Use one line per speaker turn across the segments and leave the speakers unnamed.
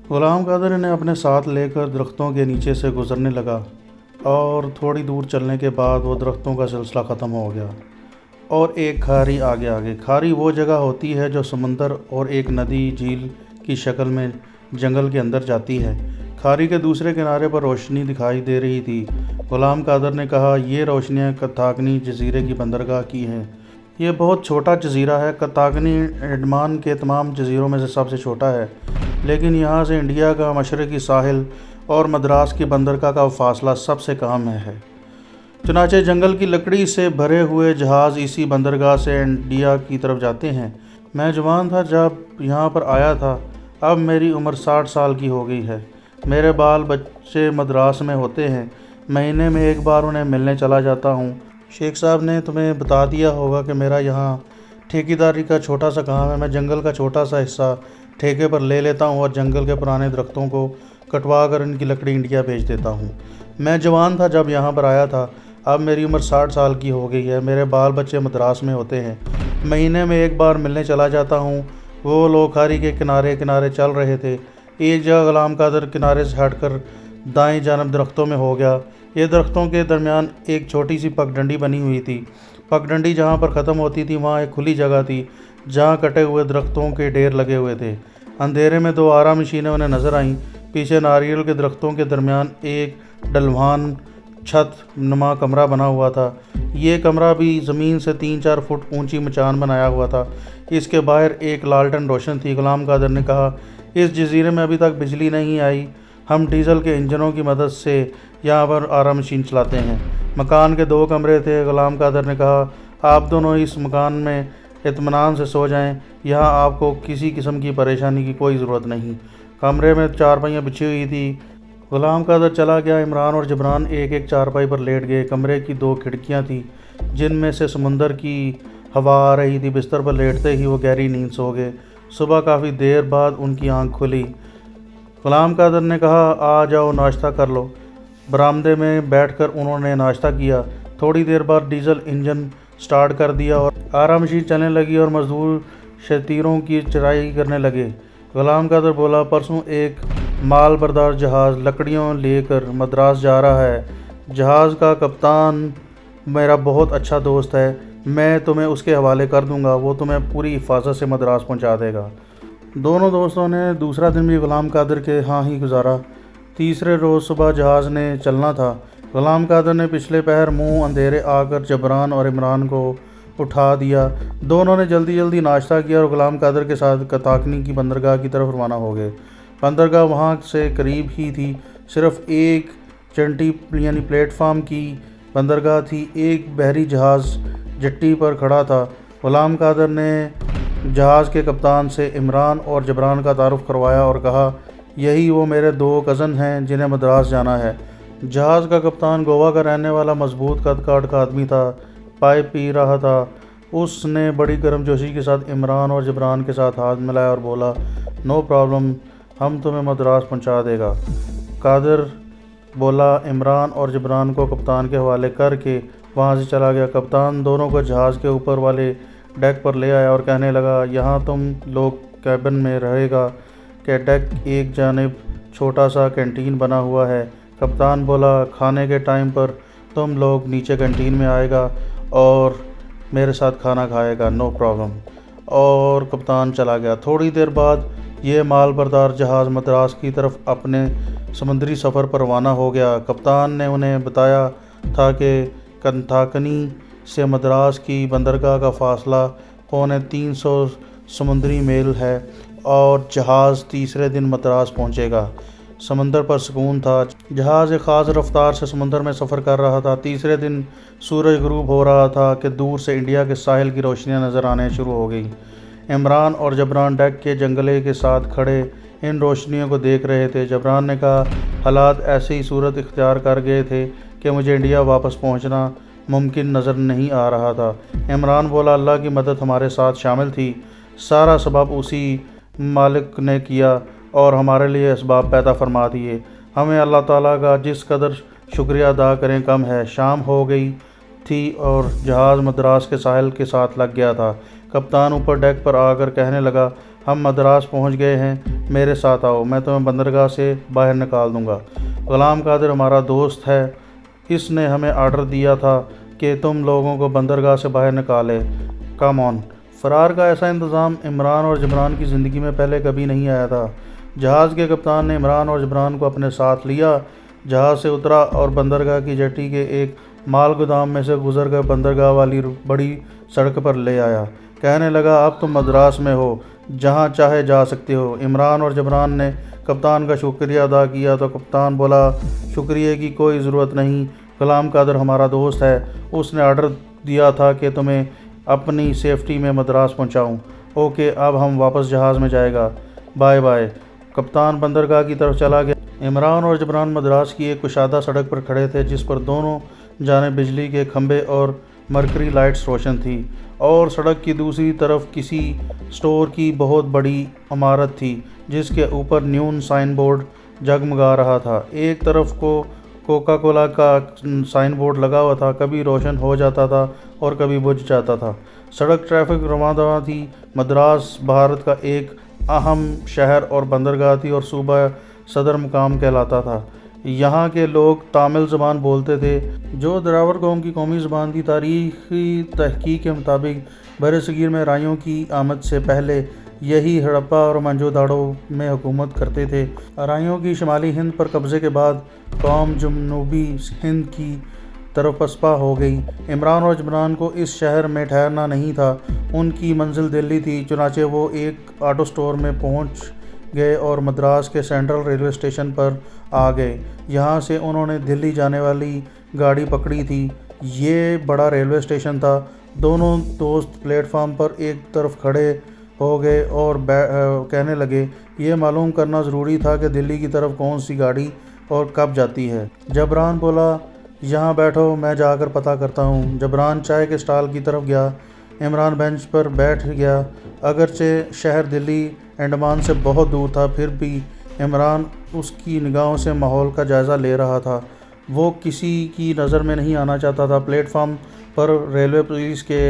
غلام قادر انہیں اپنے ساتھ لے کر درختوں کے نیچے سے گزرنے لگا اور تھوڑی دور چلنے کے بعد وہ درختوں کا سلسلہ ختم ہو گیا اور ایک کھاری آگے کھاری وہ جگہ ہوتی ہے جو سمندر اور ایک ندی جھیل کی شکل میں جنگل کے اندر جاتی ہے۔ کھاری کے دوسرے کنارے پر روشنی دکھائی دے رہی تھی۔ غلام قادر نے کہا، یہ روشنیاں کتاکنی جزیرے کی بندرگاہ کی ہیں۔ یہ بہت چھوٹا جزیرہ ہے۔ کتاکنی انڈمان کے تمام جزیروں میں سے سب سے چھوٹا ہے، لیکن یہاں سے انڈیا کا مشرقی ساحل اور مدراس کی بندرگاہ کا فاصلہ سب سے کم ہے۔ چنانچہ جنگل کی لکڑی سے بھرے ہوئے جہاز اسی بندرگاہ سے انڈیا کی طرف جاتے ہیں۔ میں جوان تھا جب یہاں پر آیا تھا، اب میری عمر 60 سال کی ہو گئی ہے۔ میرے بال بچے مدراس میں ہوتے ہیں، مہینے میں ایک بار انہیں ملنے چلا جاتا ہوں۔ شیخ صاحب نے تمہیں بتا دیا ہوگا کہ میرا یہاں ٹھیکیداری کا چھوٹا سا کام ہے۔ میں جنگل کا چھوٹا سا حصہ ٹھیکے پر لے لیتا ہوں اور جنگل کے پرانے درختوں کو کٹوا کر ان کی لکڑی انڈیا بھیج دیتا ہوں۔ میں جوان تھا جب یہاں پر آیا تھا، اب میری عمر 60 سال کی ہو گئی ہے۔ میرے بال بچے مدراس میں ہوتے ہیں، مہینے میں ایک بار ملنے چلا جاتا ہوں۔ وہ لوگ کھاری کے کنارے چل رہے تھے۔ ایک جگہ غلام قادر کنارے سے ہٹ کر دائیں جانب درختوں میں ہو گیا۔ یہ درختوں کے درمیان ایک چھوٹی سی پگڈنڈی بنی ہوئی تھی۔ پگڈنڈی جہاں پر ختم ہوتی تھی وہاں ایک کھلی جگہ تھی جہاں کٹے ہوئے درختوں کے ڈھیر لگے ہوئے تھے۔ اندھیرے میں 2 آرام نشینیں انہیں نظر آئیں۔ پیچھے ناریل کے درختوں کے درمیان ایک ڈھلوان چھت نما کمرہ بنا ہوا تھا۔ یہ کمرہ بھی زمین سے 3-4 فٹ اونچی مچان بنایا ہوا تھا۔ اس کے باہر ایک لالٹن روشن تھی۔ غلام قادر نے کہا، اس جزیرے میں ابھی تک بجلی نہیں آئی، ہم ڈیزل کے انجنوں کی مدد سے یہاں پر آرام نشین چلاتے ہیں۔ مکان کے 2 کمرے تھے۔ غلام قادر نے کہا، آپ دونوں اس مکان میں اطمینان سے سو جائیں، یہاں آپ کو کسی قسم کی پریشانی کی کوئی ضرورت نہیں۔ کمرے میں چارپائیاں بچھی ہوئی تھی۔ غلام قادر چلا گیا۔ عمران اور جبران ایک چارپائی پر لیٹ گئے۔ کمرے کی 2 کھڑکیاں تھیں جن میں سے سمندر کی ہوا آ رہی تھی۔ بستر پر لیٹتے ہی وہ گہری نیند سو گئے۔ صبح کافی دیر بعد ان کی آنکھ کھلی۔ غلام قادر نے کہا، آ جاؤ ناشتہ کر لو۔ برآمدے میں بیٹھ کر انہوں نے ناشتہ کیا۔ تھوڑی دیر بعد ڈیزل انجن سٹارٹ کر دیا اور آرام نشین چلنے لگی اور مزدور شتیروں کی چرائی کرنے لگے۔ غلام قادر بولا، پرسوں ایک مال بردار جہاز لکڑیاں لے کر مدراس جا رہا ہے۔ جہاز کا کپتان میرا بہت اچھا دوست ہے، میں تمہیں اس کے حوالے کر دوں گا، وہ تمہیں پوری حفاظت سے مدراس پہنچا دے گا۔ دونوں دوستوں نے دوسرا دن بھی غلام قادر کے ہاں ہی گزارا۔ تیسرے روز صبح جہاز نے چلنا تھا۔ غلام قادر نے پچھلے پہر منہ اندھیرے آ کر جبران اور عمران کو اٹھا دیا۔ دونوں نے جلدی ناشتہ کیا اور غلام قادر کے ساتھ کتاکنی کی بندرگاہ کی طرف روانہ ہو گئے۔ بندرگاہ وہاں سے قریب ہی تھی، صرف ایک چنٹی پلیٹ فارم کی بندرگاہ تھی۔ ایک بحری جہاز جٹی پر کھڑا تھا۔ غلام قادر نے جہاز کے کپتان سے عمران اور جبران کا تعارف کروایا اور کہا، یہی وہ میرے 2 کزن ہیں جنہیں مدراس جانا ہے۔ جہاز کا کپتان گوا کا رہنے والا مضبوط قد کاٹ کا آدمی تھا، پائے پی رہا تھا۔ اس نے بڑی گرم جوشی کے ساتھ عمران اور جبران کے ساتھ ہاتھ ملایا اور بولا، نو پرابلم، ہم تمہیں مدراس پہنچا دے گا۔ قادر بولا، عمران اور جبران کو کپتان کے حوالے کر کے وہاں سے چلا گیا۔ کپتان دونوں کو جہاز کے اوپر والے ڈیک پر لے آیا اور کہنے لگا، یہاں تم لوگ کیبن میں رہے گا کہ ڈیک ایک جانب چھوٹا سا کینٹین بنا ہوا ہے۔ کپتان بولا، کھانے کے ٹائم پر تم لوگ نیچے کینٹین میں آئے گا اور میرے ساتھ کھانا کھائے گا، نو پرابلم۔ اور کپتان چلا گیا۔ تھوڑی دیر بعد یہ مال بردار جہاز مدراس کی طرف اپنے سمندری سفر پر روانہ ہو گیا۔ کپتان نے انہیں بتایا تھا کہ کتاکنی سے مدراس کی بندرگاہ کا فاصلہ 350 سمندری میل ہے اور جہاز تیسرے دن مدراس پہنچے گا۔ سمندر پر سکون تھا۔ جہاز ایک خاص رفتار سے سمندر میں سفر کر رہا تھا۔ تیسرے دن سورج غروب ہو رہا تھا کہ دور سے انڈیا کے ساحل کی روشنیاں نظر آنے شروع ہو گئیں۔ عمران اور جبران ڈیک کے جنگلے کے ساتھ کھڑے ان روشنیوں کو دیکھ رہے تھے۔ جبران نے کہا، حالات ایسی صورت اختیار کر گئے تھے کہ مجھے انڈیا واپس پہنچنا ممکن نظر نہیں آ رہا تھا۔ عمران بولا، اللہ کی مدد ہمارے ساتھ شامل تھی، سارا سبب اسی مالک نے کیا اور ہمارے لیے اسباب پیدا فرما دیے۔ ہمیں اللہ تعالیٰ کا جس قدر شکریہ ادا کریں کم ہے۔ شام ہو گئی تھی اور جہاز مدراس کے ساحل کے ساتھ لگ گیا تھا۔ کپتان اوپر ڈیک پر آ کر کہنے لگا، ہم مدراس پہنچ گئے ہیں۔ میرے ساتھ آؤ، میں تمہیں بندرگاہ سے باہر نکال دوں گا۔ غلام قادر ہمارا دوست ہے، اس نے ہمیں آرڈر دیا تھا کہ تم لوگوں کو بندرگاہ سے باہر نکالے۔ کم آن۔ فرار کا ایسا انتظام عمران اور جبران کی زندگی میں پہلے کبھی نہیں آیا تھا۔ جہاز کے کپتان نے عمران اور جبران کو اپنے ساتھ لیا، جہاز سے اترا اور بندرگاہ کی جٹی کے ایک مال گودام میں سے گزر کر بندرگاہ والی بڑی سڑک پر لے آیا۔ کہنے لگا، اب تم مدراس میں ہو، جہاں چاہے جا سکتے ہو۔ عمران اور جبران نے کپتان کا شکریہ ادا کیا تو کپتان بولا، شکریہ کی کوئی ضرورت نہیں، غلام قادر ہمارا دوست ہے، اس نے آرڈر دیا تھا کہ تمہیں اپنی سیفٹی میں مدراس پہنچاؤں۔ اوکے، اب ہم واپس جہاز میں جائے گا، بائے بائے۔ کپتان بندرگاہ کی طرف چلا گیا۔ عمران اور جبران مدراس کی ایک کشادہ سڑک پر کھڑے تھے جس پر دونوں جانب بجلی کے کھمبے اور مرکری لائٹس روشن تھیں، اور سڑک کی دوسری طرف کسی اسٹور کی بہت بڑی عمارت تھی جس کے اوپر نیون سائن بورڈ جگمگا رہا تھا۔ ایک طرف کوکا کولا کا سائن بورڈ لگا ہوا تھا، کبھی روشن ہو جاتا تھا اور کبھی بجھ جاتا تھا۔ سڑک ٹریفک رواں دواں تھی۔ مدراس بھارت کا ایک اہم شہر اور بندرگاہ تھی اور صوبہ صدر مقام کہلاتا تھا۔ یہاں کے لوگ تامل زبان بولتے تھے جو دراوڑ قوم کی قومی زبان تھی۔ تاریخی تحقیق کے مطابق برصغیر میں رائیوں کی آمد سے پہلے یہی ہڑپا اور موہنجو داڑو میں حکومت کرتے تھے۔ رائیوں کی شمالی ہند پر قبضے کے بعد قوم جنوبی ہند کی طرف پسپا ہو گئی۔ عمران اور جبران کو اس شہر میں ٹھہرنا نہیں تھا، ان کی منزل دلی تھی، چنانچہ وہ ایک آٹو اسٹور میں پہنچ گئے اور مدراس کے سینٹرل ریلوے اسٹیشن پر آ گئے۔ یہاں سے انہوں نے دلی جانے والی گاڑی پکڑی تھی۔ یہ بڑا ریلوے اسٹیشن تھا۔ دونوں دوست پلیٹ فارم پر ایک طرف کھڑے ہو گئے اور کہنے لگے، یہ معلوم کرنا ضروری تھا کہ دلی کی طرف کون سی گاڑی اور کب جاتی ہے۔ جبران بولا، یہاں بیٹھو، میں جا کر پتہ کرتا ہوں۔ جبران چائے کے اسٹال کی طرف گیا۔ عمران بینچ پر بیٹھ گیا۔ اگرچہ شہر دلی انڈمان سے بہت دور تھا، پھر بھی عمران اس کی نگاہوں سے ماحول کا جائزہ لے رہا تھا۔ وہ کسی کی نظر میں نہیں آنا چاہتا تھا۔ پلیٹ فارم پر ریلوے پولیس کے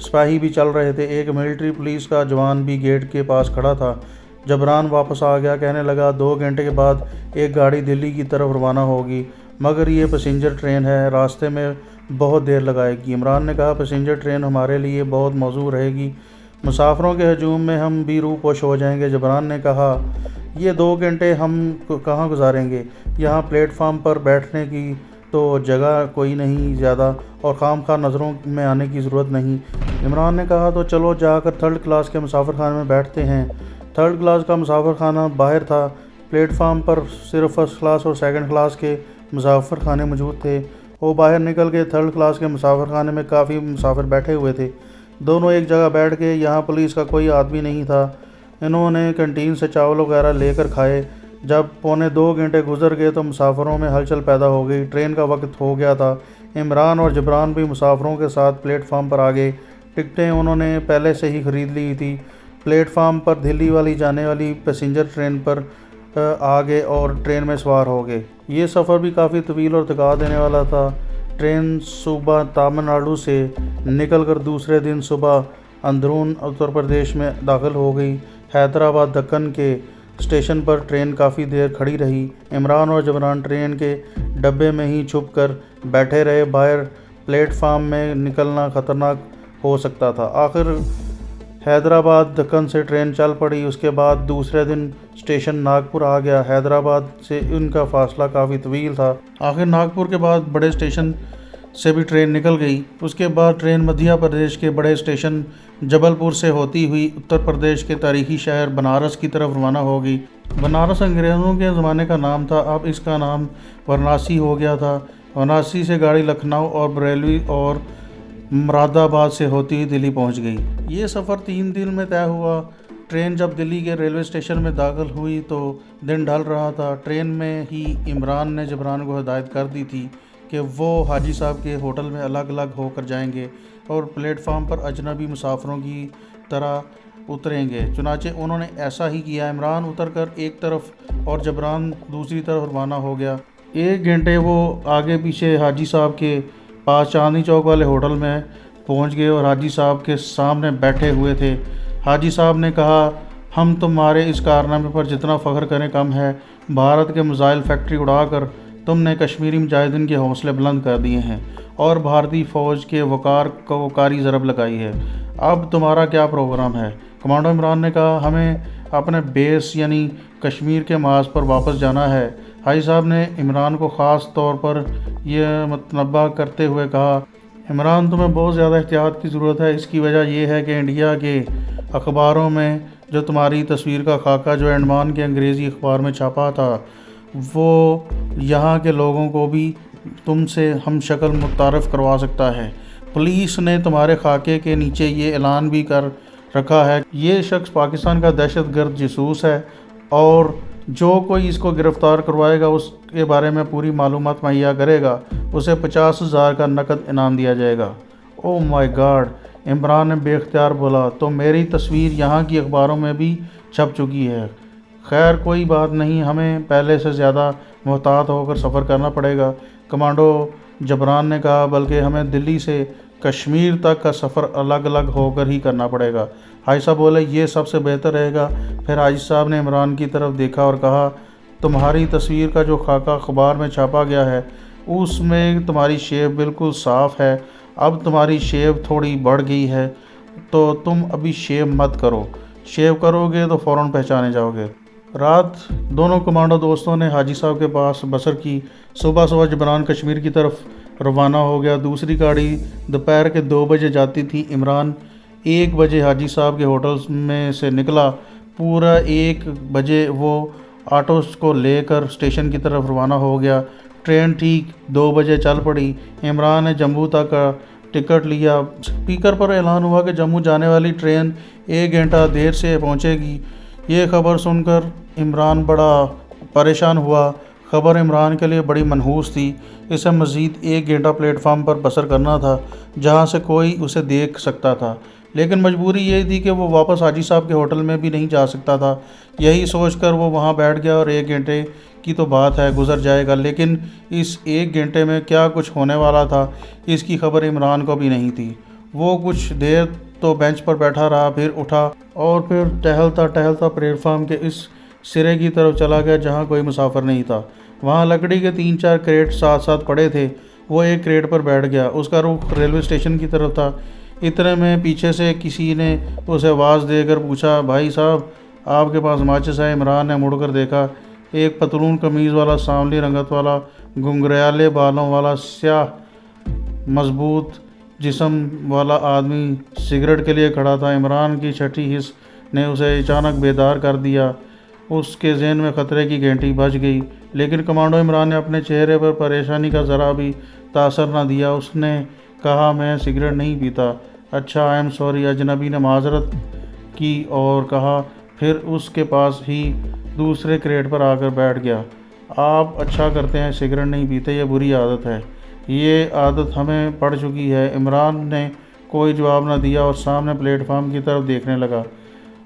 سپاہی بھی چل رہے تھے، ایک ملٹری پولیس کا جوان بھی گیٹ کے پاس کھڑا تھا۔ جبران واپس آ گیا، کہنے لگا، 2 گھنٹے کے بعد ایک گاڑی دلی کی طرف روانہ ہوگی، مگر یہ پیسنجر ٹرین ہے، راستے میں بہت دیر لگائے گی۔ عمران نے کہا، پیسنجر ٹرین ہمارے لیے بہت موزوں رہے گی، مسافروں کے ہجوم میں ہم بھی روح پوش ہو جائیں گے۔ جبران نے کہا، یہ 2 گھنٹے ہم کہاں گزاریں گے؟ یہاں پلیٹ فارم پر بیٹھنے کی تو جگہ کوئی نہیں زیادہ، اور خام خواہ نظروں میں آنے کی ضرورت نہیں۔ عمران نے کہا، تو چلو جا کر 3rd کلاس کے مسافر خانے میں بیٹھتے ہیں۔ 3rd کلاس کا مسافر خانہ باہر تھا۔ پلیٹ فارم پر صرف 1st کلاس اور 2nd کلاس کے مسافر خانے موجود تھے۔ وہ باہر نکل کے 3rd کلاس کے مسافر خانے میں کافی مسافر بیٹھے ہوئے تھے۔ دونوں ایک جگہ بیٹھ گئے۔ یہاں پولیس کا کوئی آدمی نہیں تھا۔ انہوں نے کینٹین سے چاول وغیرہ لے کر کھائے۔ جب 2.25 گھنٹے گزر گئے تو مسافروں میں ہلچل پیدا ہو گئی۔ ٹرین کا وقت ہو گیا تھا۔ عمران اور جبران بھی مسافروں کے ساتھ پلیٹ فارم پر آ گئے۔ ٹکٹیں انہوں نے پہلے سے ہی خرید لی تھی۔ پلیٹ فارم پر دلی والی جانے والی پیسنجر ٹرین پر آ گئے اور ٹرین میں سوار ہو گئے۔ یہ سفر بھی کافی طویل اور تھکا دینے والا تھا۔ ٹرین صوبہ تامل ناڈو سے نکل کر دوسرے دن صبح اندرون اتر پردیش میں داخل ہو گئی۔ حیدرآباد دکن کے اسٹیشن پر ٹرین کافی دیر کھڑی رہی۔ عمران اور جبران ٹرین کے ڈبے میں ہی چھپ کر بیٹھے رہے۔ باہر پلیٹ فارم میں نکلنا خطرناک ہو سکتا تھا۔ آخر حیدرآباد دکن سے ٹرین چل پڑی۔ اس کے بعد دوسرے دن اسٹیشن ناگپور آ گیا۔ حیدرآباد سے ان کا فاصلہ کافی طویل تھا۔ آخر ناگپور کے بعد بڑے اسٹیشن سے بھی ٹرین نکل گئی۔ اس کے بعد ٹرین مدھیہ پردیش کے بڑے اسٹیشن جبل پور سے ہوتی ہوئی اتر پردیش کے تاریخی شہر بنارس کی طرف روانہ ہو گئی۔ بنارس انگریزوں کے زمانے کا نام تھا، اب اس کا نام وارانسی ہو گیا تھا۔ وارانسی سے گاڑی لکھنؤ اور بریلی اور مراد آباد سے ہوتی ہوئی دلی پہنچ گئی۔ یہ سفر 3 دن میں طے ہوا۔ ٹرین جب دلی کے ریلوے اسٹیشن میں داخل ہوئی تو دن ڈھل رہا تھا۔ ٹرین میں ہی عمران نے جبران کو ہدایت کر دی تھی کہ وہ حاجی صاحب کے ہوٹل میں الگ الگ ہو کر جائیں گے اور پلیٹ فارم پر اجنبی مسافروں کی طرح اتریں گے۔ چنانچہ انہوں نے ایسا ہی کیا۔ عمران اتر کر ایک طرف اور جبران دوسری طرف روانہ ہو گیا۔ 1 گھنٹے وہ آگے پیچھے حاجی صاحب کے پاس چاندنی چوک والے ہوٹل میں پہنچ گئے اور حاجی صاحب کے سامنے بیٹھے ہوئے تھے۔ حاجی صاحب نے کہا، ہم تمہارے اس کارنامے پر جتنا فخر کریں کم ہے۔ بھارت کے میزائل فیکٹری اڑا کر تم نے کشمیری مجاہدین کے حوصلے بلند کر دیے ہیں اور بھارتی فوج کے وقار کو وقاری ضرب لگائی ہے۔ اب تمہارا کیا پروگرام ہے؟ کمانڈو عمران نے کہا، ہمیں اپنے بیس یعنی کشمیر کے محاذ پر واپس جانا ہے۔ حاجی صاحب نے عمران کو خاص طور پر یہ متنبہ کرتے ہوئے کہا، عمران تمہیں بہت زیادہ احتیاط کی ضرورت ہے۔ اس کی وجہ یہ ہے کہ انڈیا کے اخباروں میں جو تمہاری تصویر کا خاکہ جو انڈمان کے انگریزی اخبار میں چھاپا تھا وہ یہاں کے لوگوں کو بھی تم سے ہم شکل متعارف کروا سکتا ہے۔ پولیس نے تمہارے خاکے کے نیچے یہ اعلان بھی کر رکھا ہے، یہ شخص پاکستان کا دہشت گرد جاسوس ہے اور جو کوئی اس کو گرفتار کروائے گا اس کے بارے میں پوری معلومات مہیا کرے گا اسے 50,000 کا نقد انعام دیا جائے گا۔ او مائی گاڈ، عمران نے بے اختیار بولا، تو میری تصویر یہاں کی اخباروں میں بھی چھپ چکی ہے۔ خیر کوئی بات نہیں، ہمیں پہلے سے زیادہ محتاط ہو کر سفر کرنا پڑے گا، کمانڈو جبران نے کہا، بلکہ ہمیں دلی سے کشمیر تک کا سفر الگ الگ ہو کر ہی کرنا پڑے گا۔ حاجی صاحب بولے، یہ سب سے بہتر رہے گا۔ پھر حاجی صاحب نے عمران کی طرف دیکھا اور کہا، تمہاری تصویر کا جو خاکہ اخبار میں چھاپا گیا ہے اس میں تمہاری شیپ بالکل صاف ہے، اب تمہاری شیپ تھوڑی بڑھ گئی ہے تو تم ابھی شیو مت کرو، شیو کرو گے تو فوراً پہچانے جاؤ گے۔ رات دونوں کمانڈو دوستوں نے حاجی صاحب کے پاس بسر کی۔ صبح جبران کشمیر کی طرف روانہ ہو گیا۔ دوسری گاڑی دوپہر کے 2 بجے جاتی تھی۔ عمران 1 بجے حاجی صاحب کے ہوٹل میں سے نکلا۔ پورا 1 بجے وہ آٹو کو لے کر اسٹیشن کی طرف روانہ ہو گیا۔ ٹرین ٹھیک 2 بجے چل پڑی۔ عمران نے جموں تک کا ٹکٹ لیا۔ اسپیکر پر اعلان ہوا کہ جموں جانے والی ٹرین 1 گھنٹہ دیر سے پہنچے گی۔ یہ خبر سن کر عمران بڑا پریشان ہوا۔ خبر عمران کے لیے بڑی منحوس تھی۔ اسے مزید 1 گھنٹہ پلیٹ فارم پر بسر کرنا تھا جہاں سے کوئی اسے دیکھ سکتا تھا، لیکن مجبوری یہ تھی کہ وہ واپس حاجی صاحب کے ہوٹل میں بھی نہیں جا سکتا تھا۔ یہی سوچ کر وہ وہاں بیٹھ گیا اور 1 گھنٹے کی تو بات ہے گزر جائے گا، لیکن اس 1 گھنٹے میں کیا کچھ ہونے والا تھا اس کی خبر عمران کو بھی نہیں تھی۔ وہ کچھ دیر تو بینچ پر بیٹھا رہا، پھر اٹھا اور پھر ٹہلتا پلیٹ فارم کے اس سرے کی طرف چلا گیا جہاں کوئی مسافر نہیں تھا۔ وہاں لکڑی کے 3-4 کریٹ ساتھ ساتھ پڑے تھے۔ وہ ایک کریٹ پر بیٹھ گیا۔ اس کا رخ ریلوے اسٹیشن کی طرف تھا۔ اتنے میں پیچھے سے کسی نے اسے آواز دے کر پوچھا، بھائی صاحب آپ کے پاس ماچس ہے؟ عمران نے مڑ کر دیکھا۔ ایک پتلون قمیض والا، سانولی رنگت والا، گھنگریالے بالوں والا، سیاہ مضبوط جسم والا آدمی سگریٹ کے لیے کھڑا تھا۔ عمران کی چھٹی حس نے اسے اچانک بیدار کر دیا۔ اس کے ذہن میں خطرے کی گھنٹی بج گئی، لیکن کمانڈو عمران نے اپنے چہرے پر پریشانی کا ذرا بھی تاثر نہ دیا۔ اس نے کہا، میں سگریٹ نہیں پیتا۔ اچھا، آئی ایم سوری۔ اجنبی نے معذرت کی اور کہا، پھر اس کے پاس ہی دوسرے کریٹ پر آ کر بیٹھ گیا۔ آپ اچھا کرتے ہیں سگریٹ نہیں پیتے، یہ بری عادت ہے، یہ عادت ہمیں پڑ چکی ہے۔ عمران نے کوئی جواب نہ دیا اور سامنے پلیٹ فارم کی طرف دیکھنے لگا،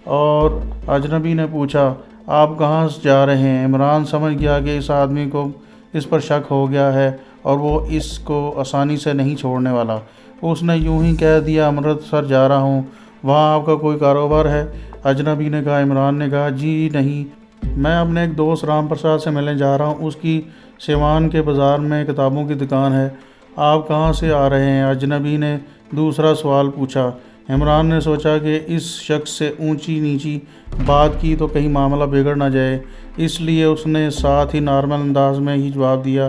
اور اجنبی نے پوچھا، آپ کہاں جا رہے ہیں؟ عمران سمجھ گیا کہ اس آدمی کو اس پر شک ہو گیا ہے اور وہ اس کو آسانی سے نہیں چھوڑنے والا۔ اس نے یوں ہی کہہ دیا، امرتسر جا رہا ہوں۔ وہاں آپ کا کوئی کاروبار ہے؟ اجنبی نے کہا۔ عمران نے کہا، جی نہیں، میں اپنے ایک دوست رام پرساد سے ملنے جا رہا ہوں، اس کی سیوان کے بازار میں کتابوں کی دکان ہے۔ آپ کہاں سے آ رہے ہیں؟ اجنبی نے دوسرا سوال پوچھا۔ عمران نے سوچا کہ اس شخص سے اونچی نیچی بات کی تو کہیں معاملہ بگڑ نہ جائے، اس لیے اس نے ساتھ ہی نارمل انداز میں ہی جواب دیا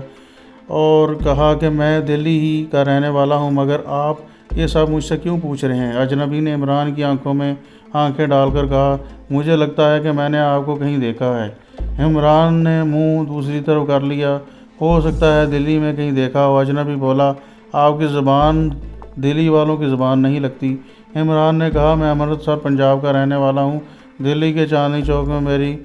اور کہا کہ میں دلی ہی کا رہنے والا ہوں، مگر آپ یہ سب مجھ سے کیوں پوچھ رہے ہیں؟ اجنبی نے عمران کی آنکھوں میں آنکھیں ڈال کر کہا، مجھے لگتا ہے کہ میں نے آپ کو کہیں دیکھا ہے۔ عمران نے منہ دوسری طرف کر لیا، ہو سکتا ہے دلی میں کہیں دیکھا ہو۔ اجنبی بولا، آپ کی زبان دلی والوں کی زبان نہیں لگتی۔ عمران نے کہا، میں امرتسر پنجاب کا رہنے والا ہوں، دلی کے چاندنی چوک میں میری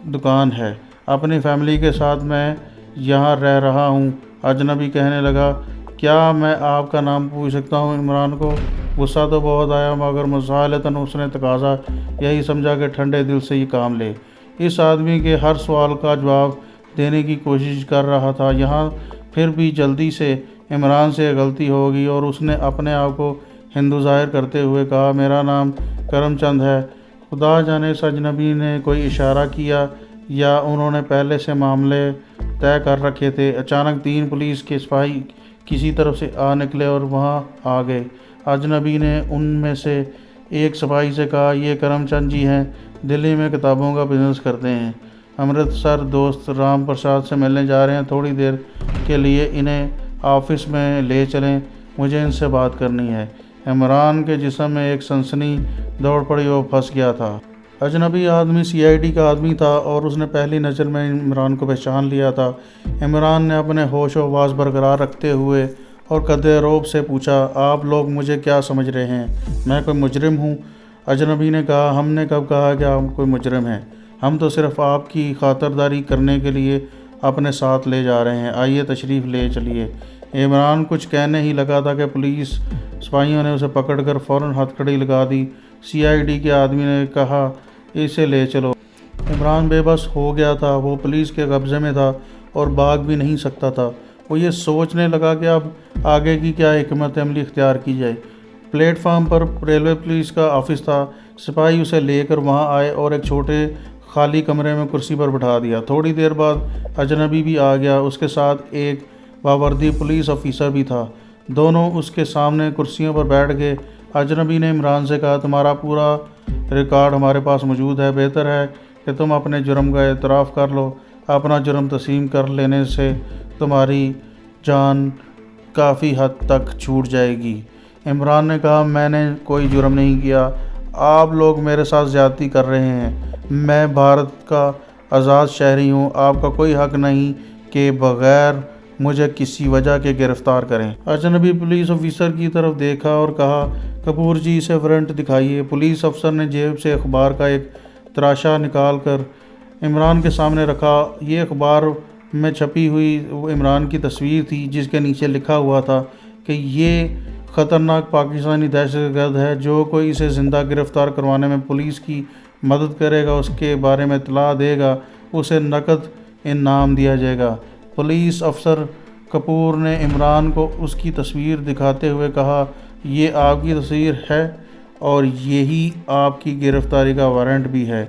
دکان ہے، اپنی فیملی کے ساتھ میں یہاں رہ رہا ہوں۔ اجنبی کہنے لگا، کیا میں آپ کا نام پوچھ سکتا ہوں؟ عمران کو غصہ تو بہت آیا، مگر مسالتاً اس نے تقاضا یہی سمجھا کہ ٹھنڈے دل سے یہ کام لے۔ اس آدمی کے ہر سوال کا جواب دینے کی کوشش کر رہا تھا، یہاں پھر بھی جلدی سے عمران سے غلطی ہو گئی اور اس نے اپنے آپ کو ہندو ظاہر کرتے ہوئے کہا، میرا نام کرم چند ہے۔ خدا جانے اس اجنبی نے کوئی اشارہ کیا یا انہوں نے پہلے سے معاملے طے کر رکھے تھے۔ اچانک 3 پولیس کے سپاہی کسی طرف سے آ نکلے اور وہاں آ گئے۔ اجنبی نے ان میں سے ایک سپاہی سے کہا، یہ کرم چند جی ہیں، دلی میں کتابوں کا بزنس کرتے ہیں، امرتسر دوست رام پرساد سے ملنے جا رہے ہیں، تھوڑی دیر کے لیے انہیں آفس میں لے چلیں، مجھے ان سے بات کرنی ہے۔ عمران کے جسم میں ایک سنسنی دوڑ پڑی، وہ پھنس گیا تھا۔ اجنبی آدمی CID کا آدمی تھا اور اس نے پہلی نظر میں عمران کو پہچان لیا تھا۔ عمران نے اپنے ہوش و حواس برقرار رکھتے ہوئے اور قدرِ رعب سے پوچھا، آپ لوگ مجھے کیا سمجھ رہے ہیں؟ میں کوئی مجرم ہوں؟ اجنبی نے کہا، ہم نے کب کہا کہ آپ کوئی مجرم ہیں؟ ہم تو صرف آپ کی خاطرداری کرنے کے لیے اپنے ساتھ لے جا رہے ہیں، آئیے تشریف لے چلیے۔ عمران کچھ کہنے ہی لگا تھا کہ پولیس سپاہیوں نے اسے پکڑ کر فوراً ہتھ کڑی لگا دی۔ CID کے آدمی نے کہا، اسے لے چلو۔ عمران بے بس ہو گیا تھا، وہ پولیس کے قبضے میں تھا اور بھاگ بھی نہیں سکتا تھا۔ وہ یہ سوچنے لگا کہ اب آگے کی کیا حکمت عملی اختیار کی جائے۔ پلیٹ فارم پر ریلوے پولیس کا آفس تھا۔ سپاہی اسے لے کر وہاں آئے اور ایک چھوٹے خالی کمرے میں کرسی پر بٹھا دیا۔ تھوڑی دیر بعد اجنبی بھی آ گیا، اس کے ساتھ ایک باوردی پولیس آفیسر بھی تھا۔ دونوں اس کے سامنے کرسیوں پر بیٹھ گئے۔ اجنبی نے عمران سے کہا، تمہارا پورا ریکارڈ ہمارے پاس موجود ہے، بہتر ہے کہ تم اپنے جرم کا اعتراف کر لو، اپنا جرم تسلیم کر لینے سے تمہاری جان کافی حد تک چھوٹ جائے گی۔ عمران نے کہا، میں نے کوئی جرم نہیں کیا، آپ لوگ میرے ساتھ زیادتی کر رہے ہیں، میں بھارت کا آزاد شہری ہوں، آپ کا کوئی حق نہیں کہ بغیر مجھے کسی وجہ کے گرفتار کریں۔ اجنبی پولیس آفیسر کی طرف دیکھا اور کہا، کپور جی اسے وارنٹ دکھائیے۔ پولیس افسر نے جیب سے اخبار کا ایک تراشا نکال کر عمران کے سامنے رکھا۔ یہ اخبار میں چھپی ہوئی عمران کی تصویر تھی، جس کے نیچے لکھا ہوا تھا کہ یہ خطرناک پاکستانی دہشت گرد ہے، جو کوئی اسے زندہ گرفتار کروانے میں پولیس کی مدد کرے گا، اس کے بارے میں اطلاع دے گا، اسے نقد انعام دیا جائے گا۔ پولیس افسر کپور نے عمران کو اس کی تصویر دکھاتے ہوئے کہا، یہ آپ کی تصویر ہے اور یہی آپ کی گرفتاری کا وارنٹ بھی ہے۔